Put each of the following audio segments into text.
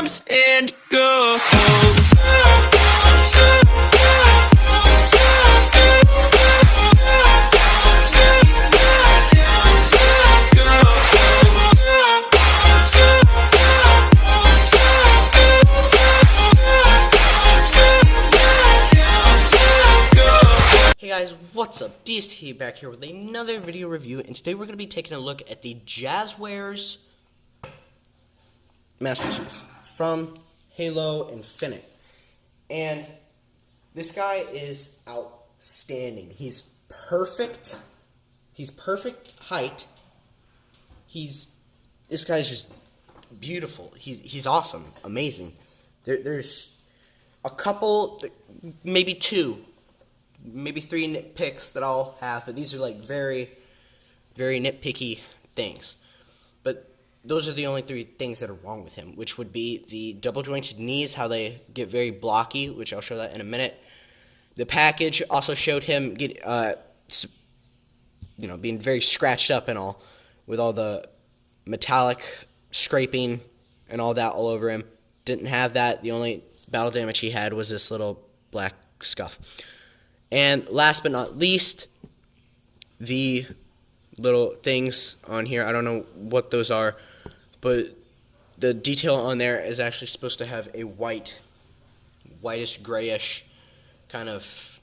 comes and goes. Hey guys, what's up? DST back here with another video review, and today we're going to be taking a look at the Jazwares Master Chief from Halo Infinite. And this guy is outstanding. He's perfect. He's perfect height. This guy's just beautiful. He's awesome, amazing. There's a couple, maybe two, maybe three nitpicks that I'll have, but these are like very, very nitpicky things. But those are the only three things that are wrong with him, which would be the double jointed knees, how they get very blocky, which I'll show that in a minute. The package also showed him being very scratched up and all, with all the metallic scraping and all that all over him. Didn't have that. The only battle damage he had was this little black scuff. And last but not least, the little things on here. I don't know what those are, but the detail on there is actually supposed to have a whitish, grayish kind of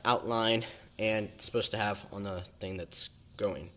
outline, and it's supposed to have on the thing that's going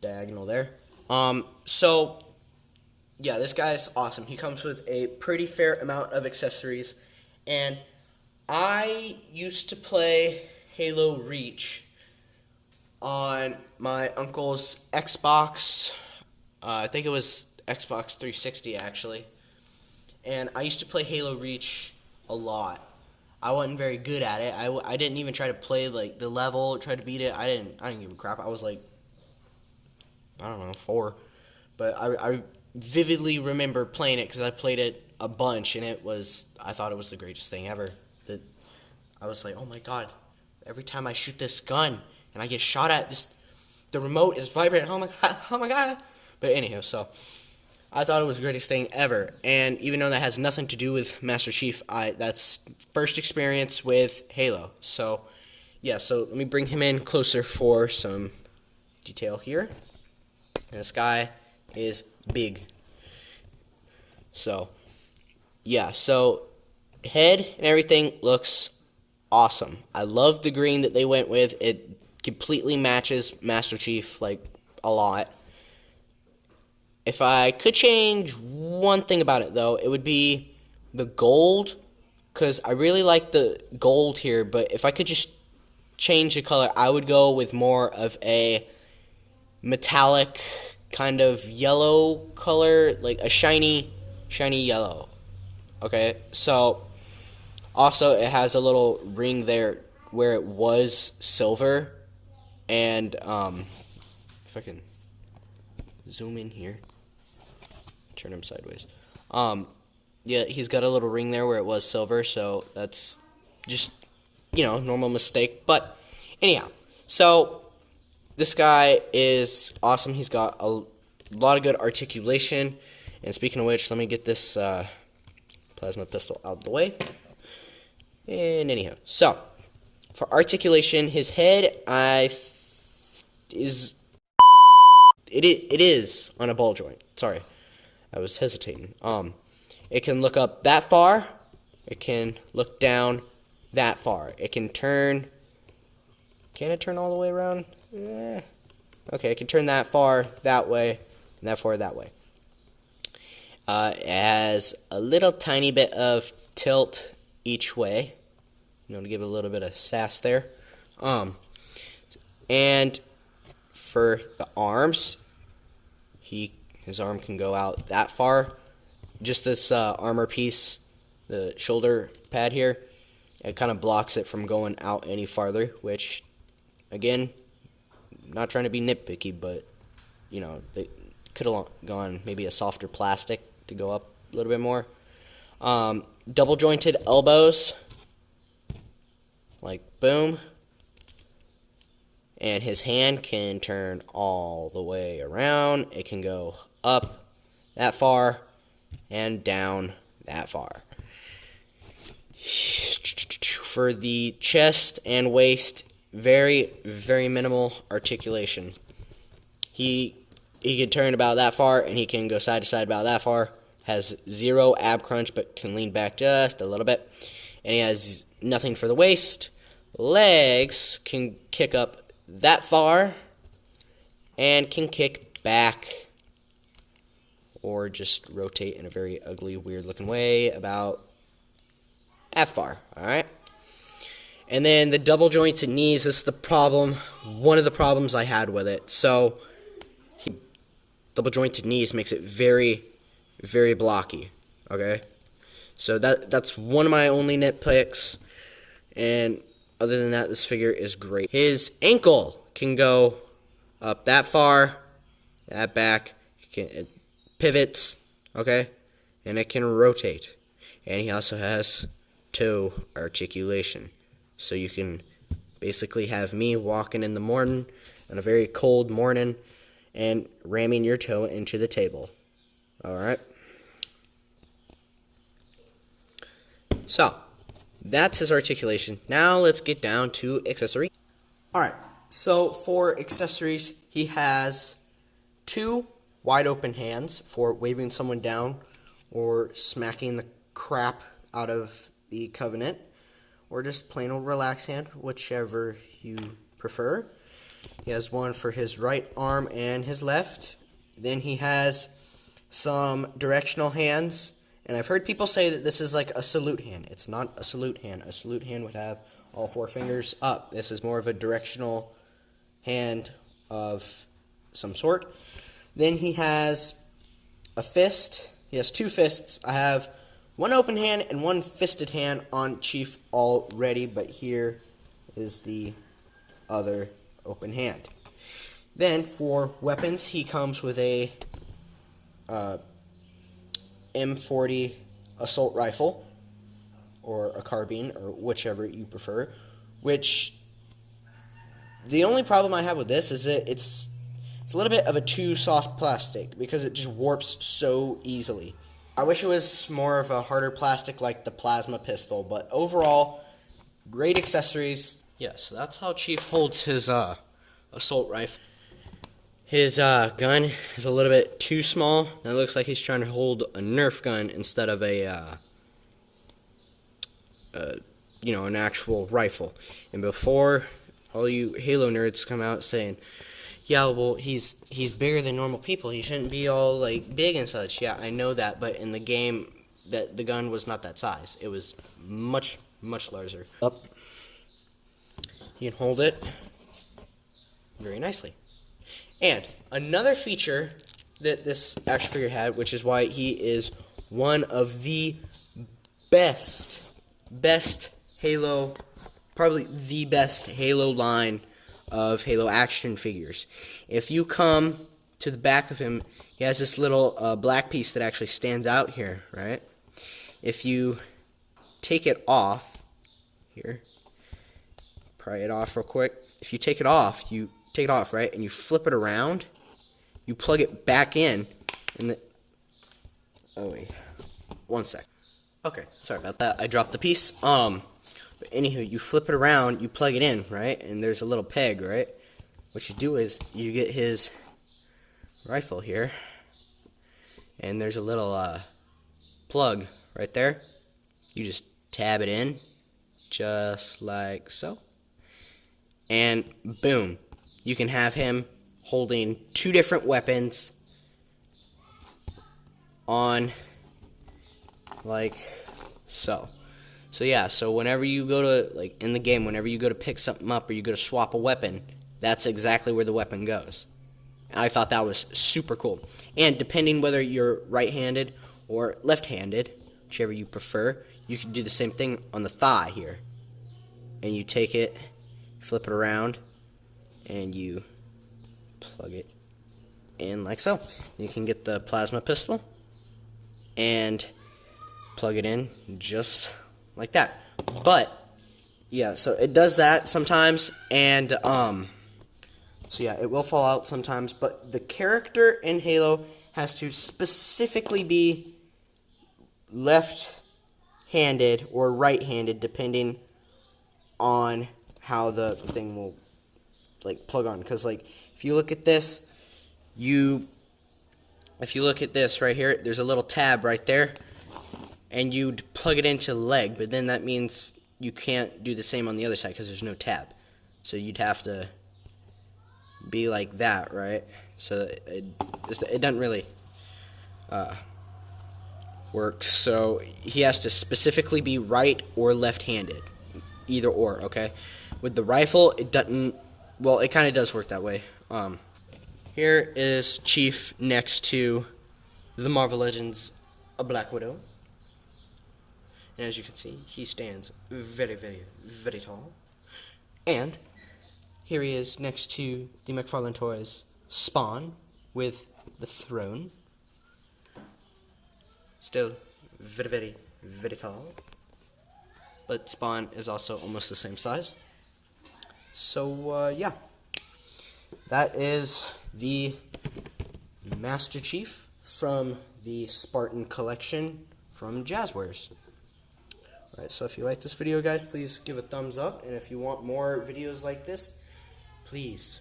diagonal there. So yeah, this guy is awesome. He comes with a pretty fair amount of accessories, and I used to play Halo Reach on my uncle's Xbox. I think it was Xbox 360 actually. And I used to play Halo Reach a lot. I wasn't very good at it. I didn't even try to play like the level, try to beat it. I didn't give a crap. I was like, I don't know, 4. But I vividly remember playing it because I played it a bunch, and I thought it was the greatest thing ever. I was like, oh my god, every time I shoot this gun and I get shot at, the remote is vibrating. Oh my god. But anyhow, so I thought it was the greatest thing ever. And even though that has nothing to do with Master Chief, that's first experience with Halo. So yeah, so let me bring him in closer for some detail here. And this guy is big. So yeah, so head and everything looks awesome. I love the green that they went with. It completely matches Master Chief like a lot. If I could change one thing about it though, it would be the gold, because I really like the gold here, but if I could just change the color, I would go with more of a metallic kind of yellow color, like a shiny yellow. Okay, so also it has a little ring there where it was silver, and if I can zoom in here, turn him sideways. Yeah, he's got a little ring there where it was silver, so that's just, normal mistake. But anyhow, so this guy is awesome. He's got a lot of good articulation. And speaking of which, let me get this plasma pistol out of the way. And anyhow, so for articulation, his head is on a ball joint. Sorry, I was hesitating. It can look up that far. It can look down that far. It can turn. Can it turn all the way around? Okay, it can turn that far that way, and that far that way. It has a little tiny bit of tilt each way, to give it a little bit of sass there. And for the arms, his arm can go out that far. Just this armor piece, the shoulder pad here, it kind of blocks it from going out any farther, which, again, not trying to be nitpicky, but, they could have gone maybe a softer plastic to go up a little bit more. Double jointed elbows, like boom. And his hand can turn all the way around. It can go up that far and down that far. For the chest and waist, very, very minimal articulation. He can turn about that far, and he can go side to side about that far. Has 0 ab crunch, but can lean back just a little bit. And he has nothing for the waist. Legs can kick up that far, and can kick back, or just rotate in a very ugly, weird-looking way about that far, alright? And then the double jointed knees, this is the problem, one of the problems I had with it. So, double jointed knees makes it very, very blocky, okay? So that's one of my only nitpicks, and other than that, this figure is great. His ankle can go up that far, that back, it pivots, okay? And it can rotate. And he also has toe articulation. So you can basically have me walking in the morning, on a very cold morning, and ramming your toe into the table. Alright? So, that's his articulation. Now let's get down to accessory. Alright, so for accessories, he has 2 wide open hands for waving someone down or smacking the crap out of the Covenant, or just plain old relax hand, whichever you prefer. He has one for his right arm and his left. Then he has some directional hands, and I've heard people say that this is like a salute hand. It's not a salute hand. A salute hand would have all 4 fingers up. This is more of a directional hand of some sort. Then he has a fist. He has 2 fists. I have 1 open hand and 1 fisted hand on Chief already, but here is the other open hand. Then for weapons, he comes with a M40 assault rifle, or a carbine, or whichever you prefer, which the only problem I have with this is that it's a little bit of a too soft plastic, because it just warps so easily. I wish it was more of a harder plastic like the plasma pistol, but overall, great accessories. Yeah, so that's how Chief holds his assault rifle. His gun is a little bit too small, and it looks like he's trying to hold a Nerf gun instead of a, an actual rifle. And before all you Halo nerds come out saying, yeah, well, he's bigger than normal people, he shouldn't be all, like, big and such. Yeah, I know that, but in the game, the gun was not that size. It was much, much larger. Up. You can hold it very nicely. And another feature that this action figure had, which is why he is one of the best Halo, probably the best Halo line of Halo action figures. If you come to the back of him, he has this little black piece that actually stands out here, right? If you take it off, here, pry it off real quick. If you take it off, right, and you flip it around, you plug it back in, and oh wait, 1 sec. Okay, sorry about that. I dropped the piece. But anywho, you flip it around, you plug it in, right, and there's a little peg, right? What you do is you get his rifle here, and there's a little plug right there. You just tab it in, just like so, and boom. You can have him holding 2 different weapons on, like so. So yeah, so whenever you go to, like, in the game, whenever you go to pick something up or you go to swap a weapon, that's exactly where the weapon goes. I thought that was super cool. And depending whether you're right-handed or left-handed, whichever you prefer, you can do the same thing on the thigh here. And you take it, flip it around, and you plug it in like so. You can get the plasma pistol and plug it in just like that. But yeah, so it does that sometimes, and so yeah, it will fall out sometimes, but the character in Halo has to specifically be left-handed or right-handed, depending on how the thing will like plug on. Because like if you look at this, if you look at this right here, there's a little tab right there, and you'd plug it into the leg, but then that means you can't do the same on the other side because there's no tab. So you'd have to be like that, right? So it doesn't really work. So he has to specifically be right or left-handed, either or. Okay. With the rifle, it doesn't. Well, it kind of does work that way. Here is Chief next to the Marvel Legends, a Black Widow. And as you can see, he stands very, very, very tall. And here he is next to the McFarlane Toys Spawn with the throne. Still very, very, very tall. But Spawn is also almost the same size. So, yeah. That is the Master Chief from the Spartan collection from Jazwares. Alright, so if you like this video, guys, please give a thumbs up. And if you want more videos like this, please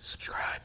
subscribe.